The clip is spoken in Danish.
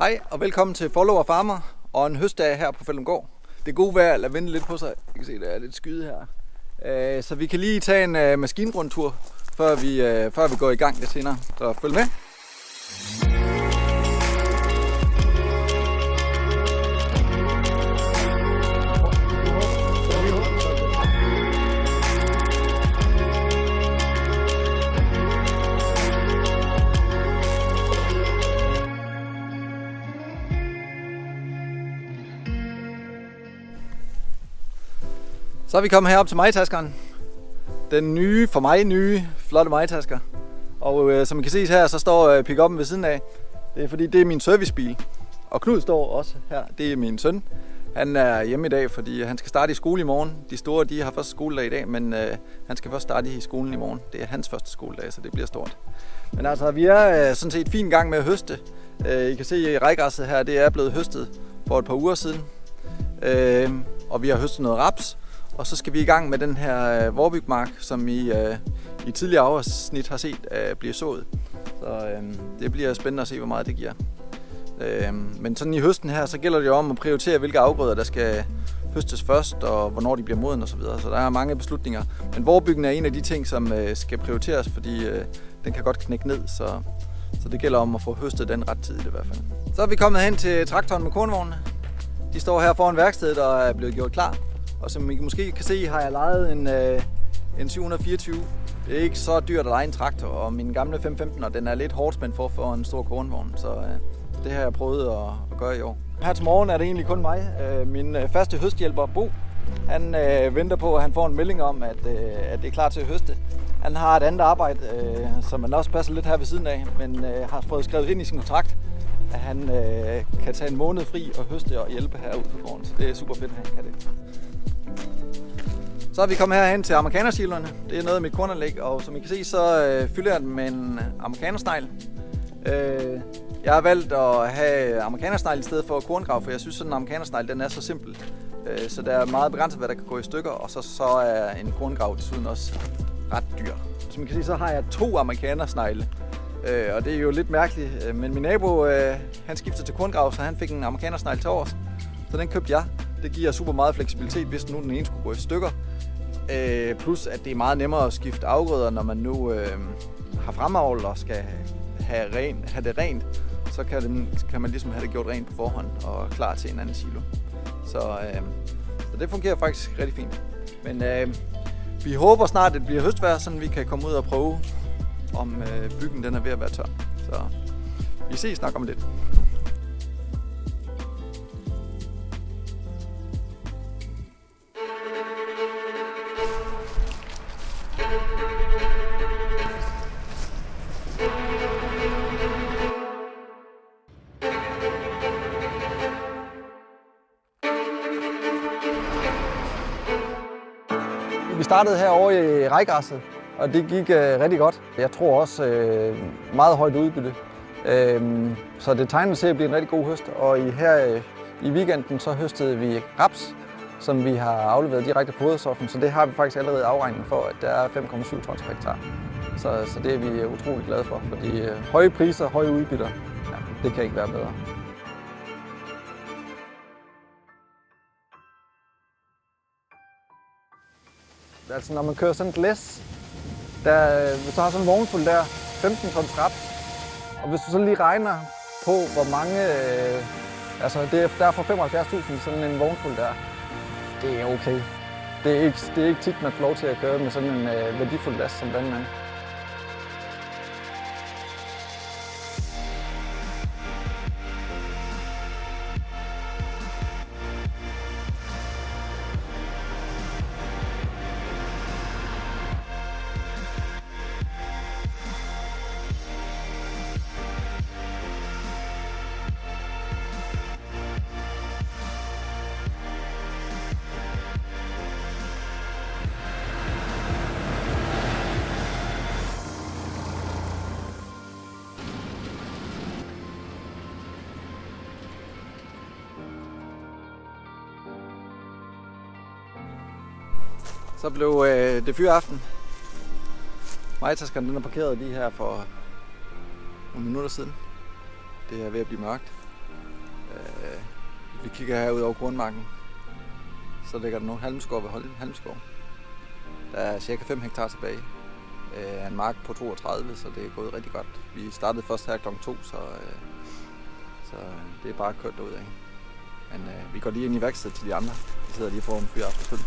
Hej og velkommen til Follower Farmer og en høstdag her på Fællumgård. Det gode vejr lader vente lidt på sig. I kan se, der er lidt skyde her. Så vi kan lige tage en maskinrundtur, før vi går i gang lidt senere. Så følg med. Så er vi kommet herop til majtaskeren. Den nye, for mig nye, flotte majtasker. Og som I kan se her, så står pick-up'en ved siden af. Det er fordi, det er min servicebil. Og Knud står også her. Det er min søn. Han er hjemme i dag, fordi han skal starte i skole i morgen. De store, de har først skoledag i dag, men han skal først starte i skolen i morgen. Det er hans første skoledag, så det bliver stort. Men altså, vi er sådan set fint i gang med at høste. I kan se i rejgræsset her, det er blevet høstet for et par uger siden. Og vi har høstet noget raps. Og så skal vi i gang med den her vorbygmark, som I tidligere afsnit har set blive sået. Så det bliver spændende at se, hvor meget det giver. Men sådan i høsten her, så gælder det jo om at prioritere, hvilke afgrøder der skal høstes først, og hvornår de bliver moden osv. Så der er mange beslutninger. Men vorbyggen er en af de ting, som skal prioriteres, fordi den kan godt knække ned. Så det gælder om at få høstet den ret tid i hvert fald. Så er vi kommet hen til traktoren med kornvognene. De står her foran værkstedet og er blevet gjort klar. Og som I måske kan se, har jeg lejet en 724. Det er ikke så dyrt at leje en traktor, og min gamle 515, og den er lidt hårdt spændt for en stor kornvogn, så det har jeg prøvet at gøre i år. Her til morgen er det egentlig kun mig. Min faste høsthjælper, Bo, han venter på, at han får en melding om, at det er klar til at høste. Han har et andet arbejde, som han også passer lidt her ved siden af, men har fået skrevet ind i sin kontrakt, at han kan tage en måned fri og høste og hjælpe herude på gården, så det er super fedt, at han kan det. Så er vi kommet herhen til amerikanersilerne. Det er noget af mit kornanlæg, og som I kan se, så fylder jeg den med en amerikanersnegl. Jeg har valgt at have amerikanersnegl i stedet for korngrav, for jeg synes, at en amerikanersnegl den er så simpel. Så der er meget begrænset, hvad der kan gå i stykker, og så er en korngrav desuden også ret dyr. Som I kan se, så har jeg 2 amerikanersnegle, og det er jo lidt mærkeligt. Men min nabo, han skiftede til korngrav, så han fik en amerikanersnegl til års. Så den købte jeg. Det giver super meget fleksibilitet, hvis nu den ene skulle gå i stykker. Plus at det er meget nemmere at skifte afgrøder, når man nu har fremavl og skal have det rent. Så kan man ligesom have det gjort rent på forhånd og klar til en anden silo. Så det fungerer faktisk rigtig fint. Men vi håber snart, at det bliver høstvejr, så vi kan komme ud og prøve, om byggen den er ved at være tør. Så vi ses snart om lidt. Vi startede herovre i rejgræsset, og det gik rigtig godt. Jeg tror også meget højt udbytte. Så det tegner til at blive en rigtig god høst. Og her i weekenden så høstede vi raps, som vi har afleveret direkte på foderstoffen. Så det har vi faktisk allerede afregnet for, at der er 5,7 tons per hektar. Så det er vi utrolig glade for, fordi høje priser, høje udbytter, ja, det kan ikke være bedre. Altså når man kører sådan et læs, hvis du har sådan en vognfuld der, 15 tons raps, og hvis du så lige regner på, hvor mange, der er for 75.000 sådan en vognfuld der, det er okay. Det er ikke tit, man får lov til at køre med sådan en værdifuld last som landmand. Så blev det fyraften. Majtaskeren den er parkeret lige her for nogle minutter siden. Det er ved at blive mørkt. Vi kigger herud over kornmarken. Så ligger der nu halmskov ved halmskov. Der er cirka 5 hektar tilbage. En mark på 32, så det er gået rigtig godt. Vi startede først her kl. 2, så det er bare kørt derud af. Men vi går lige ind i værkstedet til de andre. De sidder lige foran fyraftenspil.